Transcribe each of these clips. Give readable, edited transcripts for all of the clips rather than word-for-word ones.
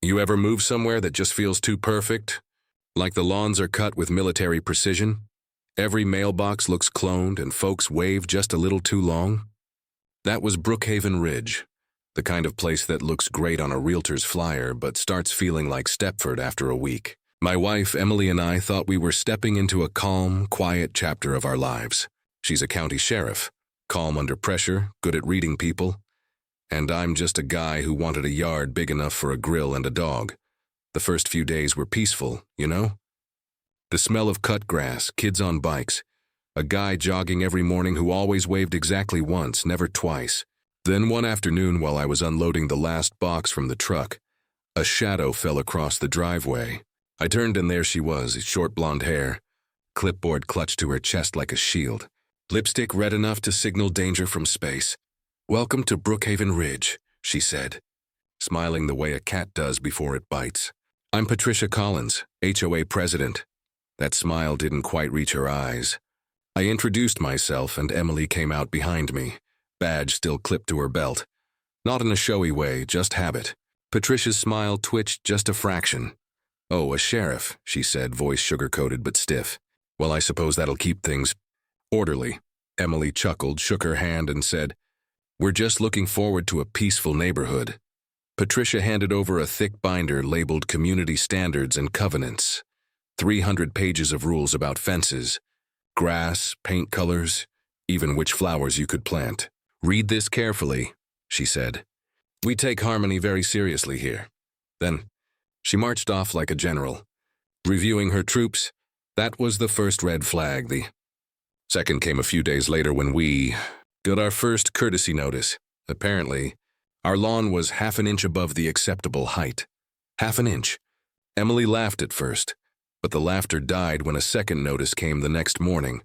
You ever move somewhere that just feels too perfect? Like the lawns are cut with military precision? Every mailbox looks cloned and folks wave just a little too long? That was Brookhaven Ridge, the kind of place that looks great on a realtor's flyer but starts feeling like Stepford after a week. My wife, Emily, and I thought we were stepping into a calm, quiet chapter of our lives. She's a county sheriff, calm under pressure, good at reading people, and I'm just a guy who wanted a yard big enough for a grill and a dog. The first few days were peaceful, you know? The smell of cut grass, kids on bikes, a guy jogging every morning who always waved exactly once, never twice. Then one afternoon while I was unloading the last box from the truck, a shadow fell across the driveway. I turned and there she was, short blonde hair, clipboard clutched to her chest like a shield, lipstick red enough to signal danger from space. "Welcome to Brookhaven Ridge," she said, smiling the way a cat does before it bites. "I'm Patricia Collins, HOA president." That smile didn't quite reach her eyes. I introduced myself and Emily came out behind me, badge still clipped to her belt. Not in a showy way, just habit. Patricia's smile twitched just a fraction. "Oh, a sheriff," she said, voice sugar-coated but stiff. "Well, I suppose that'll keep things orderly." Emily chuckled, shook her hand, and said, "We're just looking forward to a peaceful neighborhood." Patricia handed over a thick binder labeled Community Standards and Covenants. 300 pages of rules about fences, grass, paint colors, even which flowers you could plant. "Read this carefully," she said. "We take harmony very seriously here." Then she marched off like a general. Reviewing her troops, that was the first red flag. The second came a few days later when we got our first courtesy notice. Apparently, our lawn was half an inch above the acceptable height. Half an inch. Emily laughed at first, but the laughter died when a second notice came the next morning.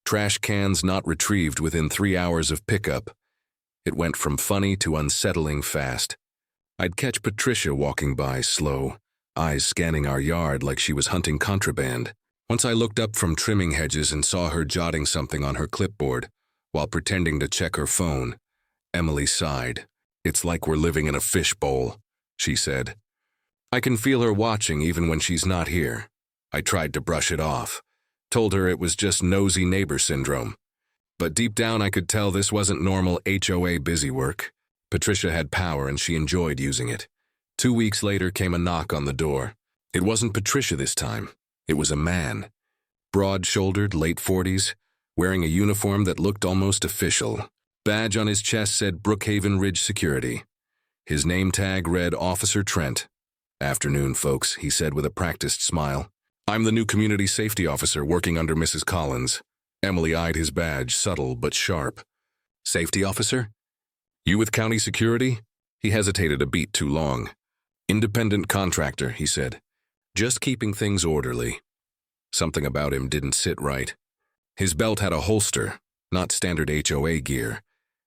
Trash cans not retrieved within 3 hours of pickup. It went from funny to unsettling fast. I'd catch Patricia walking by slow, eyes scanning our yard like she was hunting contraband. Once I looked up from trimming hedges and saw her jotting something on her clipboard while pretending to check her phone. Emily sighed. "It's like we're living in a fishbowl," she said. "I can feel her watching even when she's not here." I tried to brush it off, told her it was just nosy neighbor syndrome. But deep down I could tell this wasn't normal HOA busy work. Patricia had power and she enjoyed using it. 2 weeks later came a knock on the door. It wasn't Patricia this time. It was a man. Broad-shouldered, late 40s, wearing a uniform that looked almost official. Badge on his chest said Brookhaven Ridge Security. His name tag read Officer Trent. "Afternoon, folks," he said with a practiced smile. "I'm the new community safety officer working under Mrs. Collins." Emily eyed his badge, subtle but sharp. "Safety officer? You with county security?" He hesitated a beat too long. "Independent contractor," he said. "Just keeping things orderly." Something about him didn't sit right. His belt had a holster, not standard HOA gear,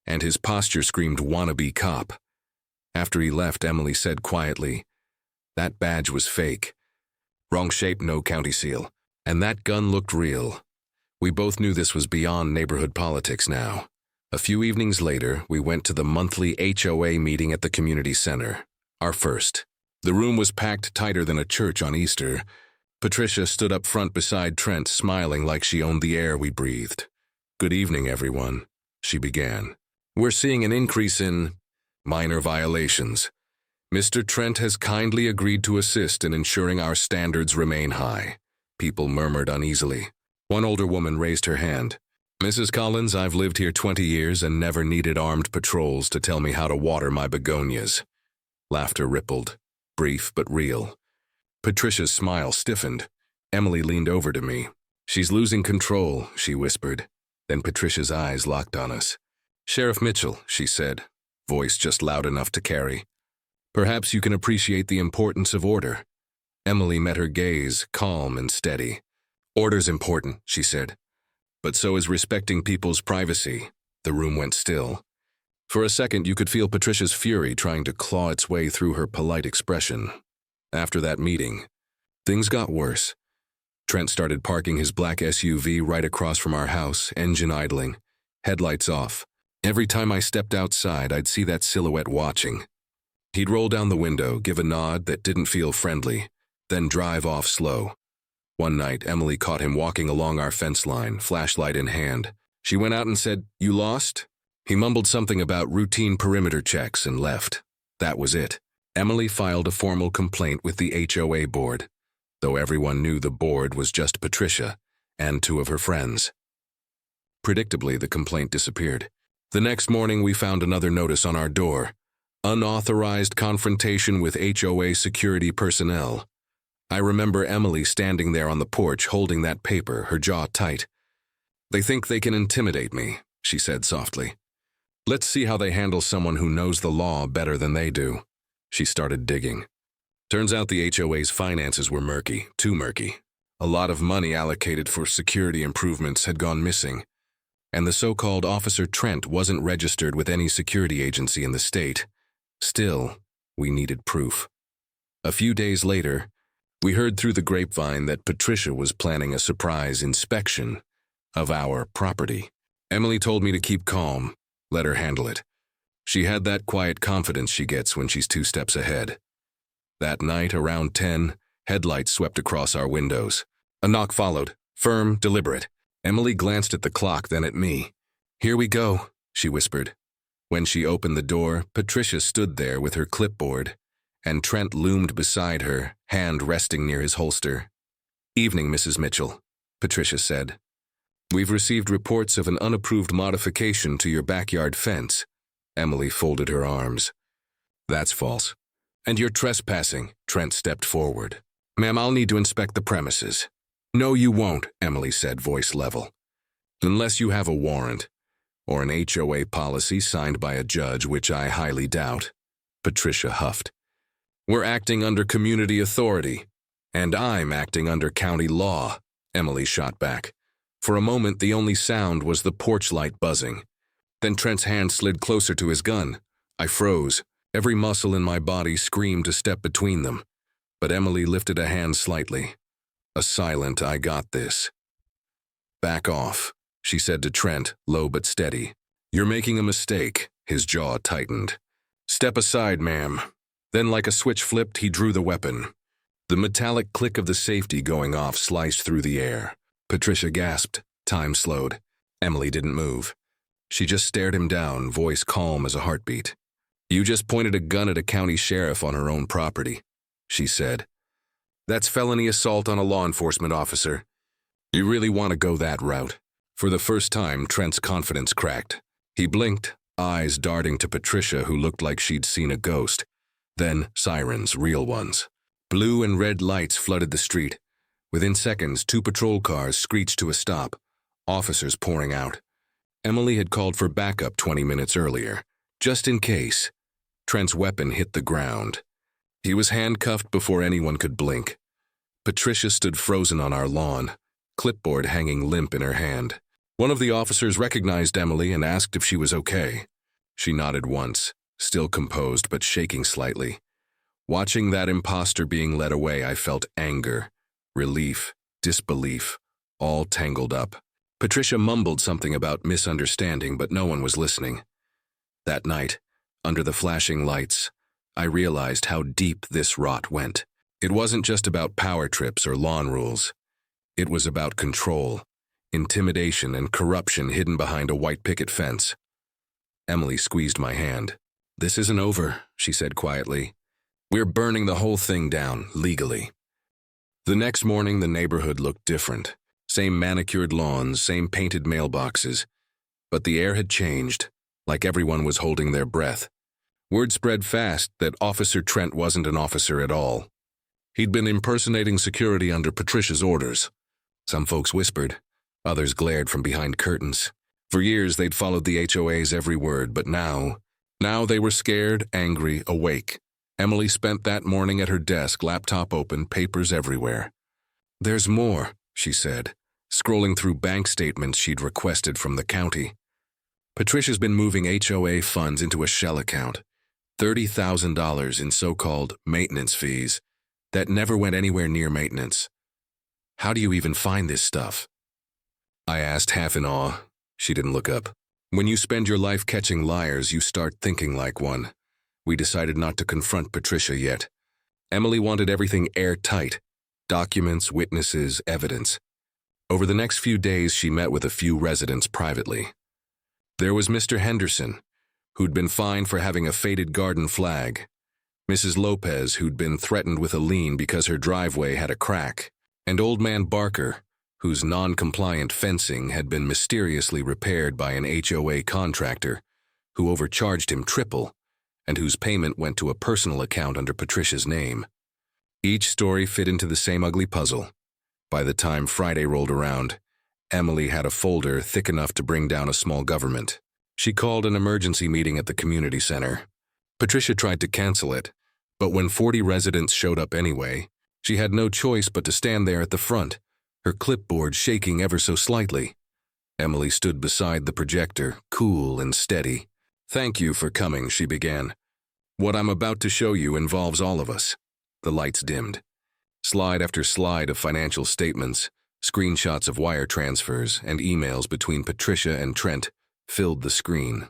and his posture screamed wannabe cop. After he left, Emily said quietly, "That badge was fake. Wrong shape, no county seal. And that gun looked real." We both knew this was beyond neighborhood politics now. A few evenings later, we went to the monthly HOA meeting at the community center. Our first. The room was packed tighter than a church on Easter. Patricia stood up front beside Trent, smiling like she owned the air we breathed. "Good evening, everyone," she began. "We're seeing an increase in minor violations. Mr. Trent has kindly agreed to assist in ensuring our standards remain high." People murmured uneasily. One older woman raised her hand. "Mrs. Collins, I've lived here 20 years and never needed armed patrols to tell me how to water my begonias." Laughter rippled, brief but real. Patricia's smile stiffened. Emily leaned over to me. "She's losing control," she whispered. Then Patricia's eyes locked on us. "Sheriff Mitchell," she said, voice just loud enough to carry. "Perhaps you can appreciate the importance of order." Emily met her gaze, calm and steady. "Order's important," she said. "But so is respecting people's privacy." The room went still. For a second, you could feel Patricia's fury trying to claw its way through her polite expression. After that meeting, things got worse. Trent started parking his black SUV right across from our house, engine idling, headlights off. Every time I stepped outside, I'd see that silhouette watching. He'd roll down the window, give a nod that didn't feel friendly, then drive off slow. One night, Emily caught him walking along our fence line, flashlight in hand. She went out and said, "You lost?" He mumbled something about routine perimeter checks and left. That was it. Emily filed a formal complaint with the HOA board, though everyone knew the board was just Patricia and two of her friends. Predictably, the complaint disappeared. The next morning, we found another notice on our door. Unauthorized confrontation with HOA security personnel. I remember Emily standing there on the porch holding that paper, her jaw tight. "They think they can intimidate me," she said softly. "Let's see how they handle someone who knows the law better than they do." She started digging. Turns out the HOA's finances were murky, too murky. A lot of money allocated for security improvements had gone missing, and the so-called Officer Trent wasn't registered with any security agency in the state. Still, we needed proof. A few days later, we heard through the grapevine that Patricia was planning a surprise inspection of our property. Emily told me to keep calm, let her handle it. She had that quiet confidence she gets when she's 2 steps ahead. That night, around 10, headlights swept across our windows. A knock followed, firm, deliberate. Emily glanced at the clock, then at me. "Here we go," she whispered. When she opened the door, Patricia stood there with her clipboard, and Trent loomed beside her, hand resting near his holster. "Evening, Mrs. Mitchell," Patricia said. "We've received reports of an unapproved modification to your backyard fence." Emily folded her arms. "That's false. And you're trespassing." Trent stepped forward. "Ma'am, I'll need to inspect the premises." "No, you won't," Emily said, voice level. "Unless you have a warrant, or an HOA policy signed by a judge, which I highly doubt." Patricia huffed. "We're acting under community authority, and I'm acting under county law," Emily shot back. For a moment, the only sound was the porch light buzzing. Then Trent's hand slid closer to his gun. I froze. Every muscle in my body screamed to step between them. But Emily lifted a hand slightly. A silent, "I got this." "Back off," she said to Trent, low but steady. "You're making a mistake." His jaw tightened. "Step aside, ma'am." Then, like a switch flipped, he drew the weapon. The metallic click of the safety going off sliced through the air. Patricia gasped. Time slowed. Emily didn't move. She just stared him down, voice calm as a heartbeat. "You just pointed a gun at a county sheriff on her own property," she said. "That's felony assault on a law enforcement officer. You really want to go that route?" For the first time, Trent's confidence cracked. He blinked, eyes darting to Patricia, who looked like she'd seen a ghost. Then sirens, real ones. Blue and red lights flooded the street. Within seconds, 2 patrol cars screeched to a stop, officers pouring out. Emily had called for backup 20 minutes earlier, just in case. Trent's weapon hit the ground. He was handcuffed before anyone could blink. Patricia stood frozen on our lawn, clipboard hanging limp in her hand. One of the officers recognized Emily and asked if she was okay. She nodded once, still composed but shaking slightly. Watching that imposter being led away, I felt anger, relief, disbelief, all tangled up. Patricia mumbled something about misunderstanding, but no one was listening. That night, under the flashing lights, I realized how deep this rot went. It wasn't just about power trips or lawn rules. It was about control, intimidation, and corruption hidden behind a white picket fence. Emily squeezed my hand. "This isn't over," she said quietly. "We're burning the whole thing down, legally." The next morning, the neighborhood looked different. Same manicured lawns, same painted mailboxes. But the air had changed, like everyone was holding their breath. Word spread fast that Officer Trent wasn't an officer at all. He'd been impersonating security under Patricia's orders. Some folks whispered, others glared from behind curtains. For years, they'd followed the HOA's every word, but now they were scared, angry, awake. Emily spent that morning at her desk, laptop open, papers everywhere. "There's more," she said, scrolling through bank statements she'd requested from the county. Patricia's been moving HOA funds into a shell account, $30,000 in so-called maintenance fees that never went anywhere near maintenance. "How do you even find this stuff?" I asked, half in awe. She didn't look up. "When you spend your life catching liars, you start thinking like one. We decided not to confront Patricia yet. Emily wanted everything airtight: documents, witnesses, evidence. Over the next few days, she met with a few residents privately. There was Mr. Henderson, who'd been fined for having a faded garden flag; Mrs. Lopez, who'd been threatened with a lien because her driveway had a crack; and Old Man Barker, whose non-compliant fencing had been mysteriously repaired by an HOA contractor who overcharged him triple, and whose payment went to a personal account under Patricia's name. Each story fit into the same ugly puzzle. By the time Friday rolled around, Emily had a folder thick enough to bring down a small government. She called an emergency meeting at the community center. Patricia tried to cancel it, but when 40 residents showed up anyway, she had no choice but to stand there at the front, her clipboard shaking ever so slightly. Emily stood beside the projector, cool and steady. "Thank you for coming," she began. "What I'm about to show you involves all of us." The lights dimmed. Slide after slide of financial statements, screenshots of wire transfers, and emails between Patricia and Trent filled the screen.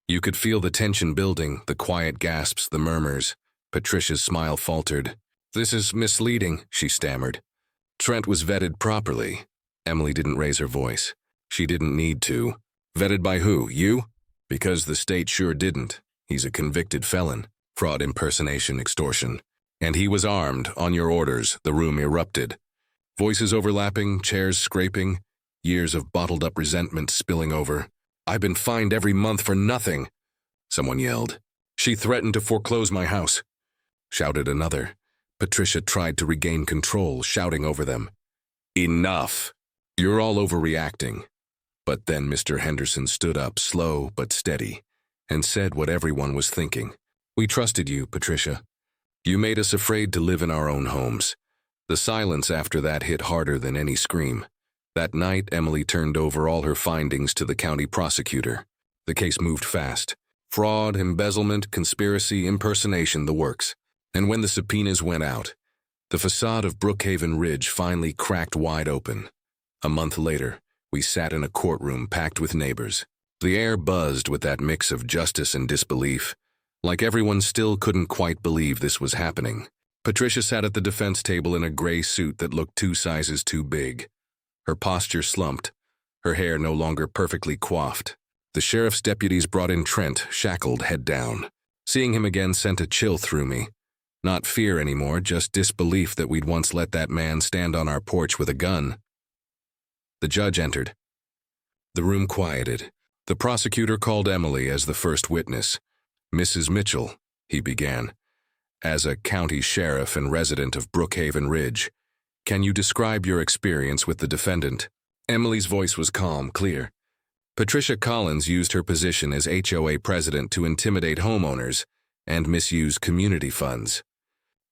You could feel the tension building, the quiet gasps, the murmurs. Patricia's smile faltered. "This is misleading," she stammered. "Trent was vetted properly." Emily didn't raise her voice. She didn't need to. "Vetted by who? You?" "Because the state sure didn't. He's a convicted felon. Fraud, impersonation, extortion. And he was armed, on your orders." The room erupted. Voices overlapping, chairs scraping, years of bottled-up resentment spilling over. "I've been fined every month for nothing," someone yelled. "She threatened to foreclose my house," shouted another. Patricia tried to regain control, shouting over them. "Enough! You're all overreacting." But then Mr. Henderson stood up, slow but steady, and said what everyone was thinking. "We trusted you, Patricia. You made us afraid to live in our own homes." The silence after that hit harder than any scream. That night, Emily turned over all her findings to the county prosecutor. The case moved fast. Fraud, embezzlement, conspiracy, impersonation, the works. And when the subpoenas went out, the facade of Brookhaven Ridge finally cracked wide open. A month later, we sat in a courtroom packed with neighbors. The air buzzed with that mix of justice and disbelief, like everyone still couldn't quite believe this was happening. Patricia sat at the defense table in a gray suit that looked 2 sizes too big. Her posture slumped, her hair no longer perfectly coiffed. The sheriff's deputies brought in Trent, shackled, head down. Seeing him again sent a chill through me. Not fear anymore, just disbelief that we'd once let that man stand on our porch with a gun. The judge entered. The room quieted. The prosecutor called Emily as the first witness. "Mrs. Mitchell," he began, "as a county sheriff and resident of Brookhaven Ridge, can you describe your experience with the defendant?" Emily's voice was calm, clear. Patricia Collins used her position as HOA president to intimidate homeowners and misuse community funds.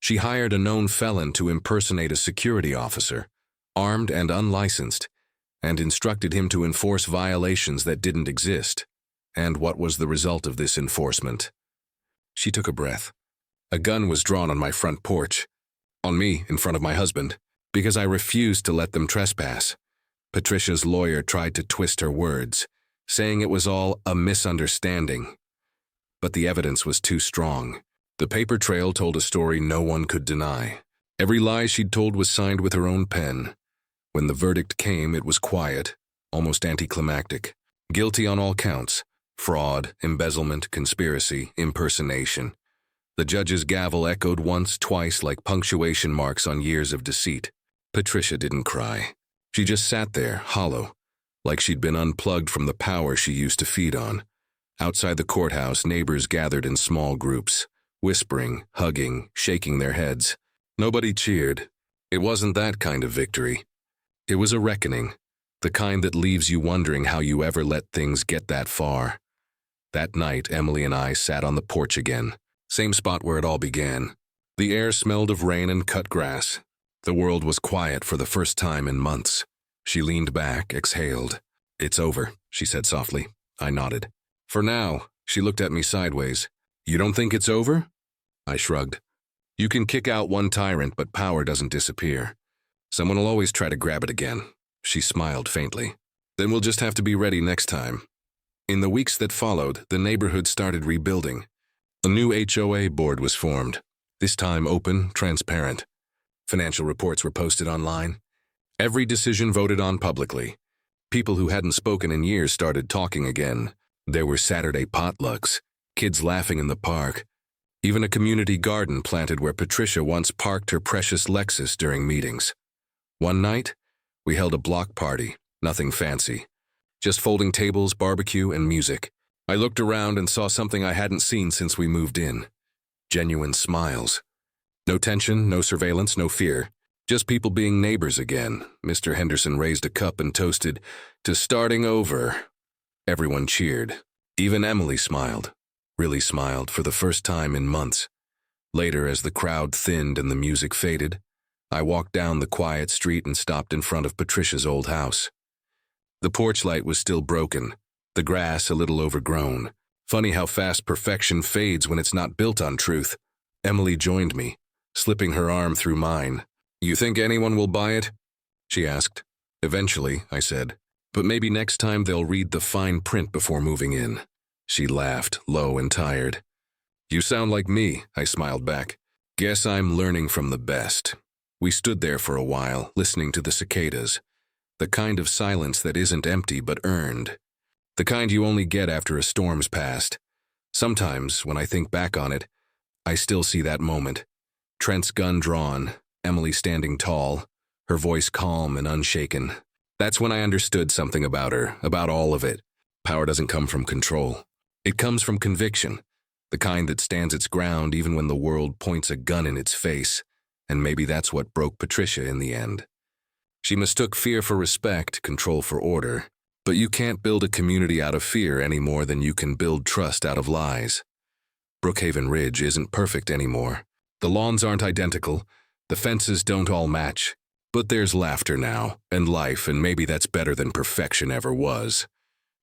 She hired a known felon to impersonate a security officer, armed and unlicensed, and instructed him to enforce violations that didn't exist. And what was the result of this enforcement? She took a breath. "A gun was drawn on my front porch, on me in front of my husband, because I refused to let them trespass." Patricia's lawyer tried to twist her words, saying it was all a misunderstanding. But the evidence was too strong. The paper trail told a story no one could deny. Every lie she'd told was signed with her own pen. When the verdict came, it was quiet, almost anticlimactic. Guilty on all counts: fraud, embezzlement, conspiracy, impersonation. The judge's gavel echoed once, twice, like punctuation marks on years of deceit. Patricia didn't cry. She just sat there, hollow, like she'd been unplugged from the power she used to feed on. Outside the courthouse, neighbors gathered in small groups, whispering, hugging, shaking their heads. Nobody cheered. It wasn't that kind of victory. It was a reckoning, the kind that leaves you wondering how you ever let things get that far. That night, Emily and I sat on the porch again, same spot where it all began. The air smelled of rain and cut grass. The world was quiet for the first time in months. She leaned back, exhaled. "It's over," she said softly. I nodded. "For now." She looked at me sideways. "You don't think it's over?" I shrugged. "You can kick out one tyrant, but power doesn't disappear. Someone will always try to grab it again." She smiled faintly. "Then we'll just have to be ready next time." In the weeks that followed, the neighborhood started rebuilding. A new HOA board was formed, this time open, transparent. Financial reports were posted online. Every decision voted on publicly. People who hadn't spoken in years started talking again. There were Saturday potlucks, kids laughing in the park, even a community garden planted where Patricia once parked her precious Lexus during meetings. One night, we held a block party, nothing fancy. Just folding tables, barbecue, and music. I looked around and saw something I hadn't seen since we moved in. Genuine smiles. No tension, no surveillance, no fear. Just people being neighbors again. Mr. Henderson raised a cup and toasted to starting over. Everyone cheered. Even Emily smiled. Really smiled for the first time in months. Later, as the crowd thinned and the music faded, I walked down the quiet street and stopped in front of Patricia's old house. The porch light was still broken, the grass a little overgrown. Funny how fast perfection fades when it's not built on truth. Emily joined me, slipping her arm through mine. "You think anyone will buy it?" she asked. "Eventually," I said. "But maybe next time they'll read the fine print before moving in." She laughed, low and tired. "You sound like me," I smiled back. "Guess I'm learning from the best." We stood there for a while, listening to the cicadas. The kind of silence that isn't empty but earned. The kind you only get after a storm's passed. Sometimes, when I think back on it, I still see that moment. Trent's gun drawn, Emily standing tall, her voice calm and unshaken. That's when I understood something about her, about all of it. Power doesn't come from control. It comes from conviction, the kind that stands its ground even when the world points a gun in its face. And maybe that's what broke Patricia in the end. She mistook fear for respect, control for order. But you can't build a community out of fear any more than you can build trust out of lies. Brookhaven Ridge isn't perfect anymore. The lawns aren't identical. The fences don't all match. But there's laughter now, and life, and maybe that's better than perfection ever was.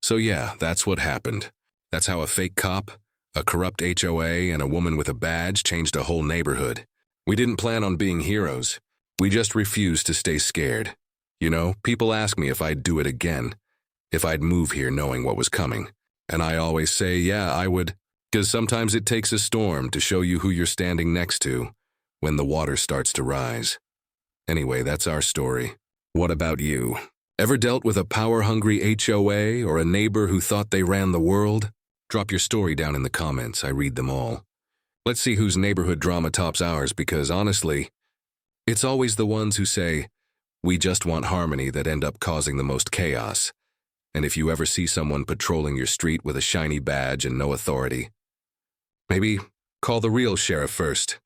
So yeah, that's what happened. That's how a fake cop, a corrupt HOA, and a woman with a badge changed a whole neighborhood. We didn't plan on being heroes. We just refused to stay scared. You know, people ask me if I'd do it again, if I'd move here knowing what was coming. And I always say, yeah, I would, because sometimes it takes a storm to show you who you're standing next to when the water starts to rise. Anyway, that's our story. What about you? Ever dealt with a power-hungry HOA or a neighbor who thought they ran the world? Drop your story down in the comments. I read them all. Let's see whose neighborhood drama tops ours, because honestly, it's always the ones who say, "We just want harmony," that end up causing the most chaos. And if you ever see someone patrolling your street with a shiny badge and no authority, maybe call the real sheriff first.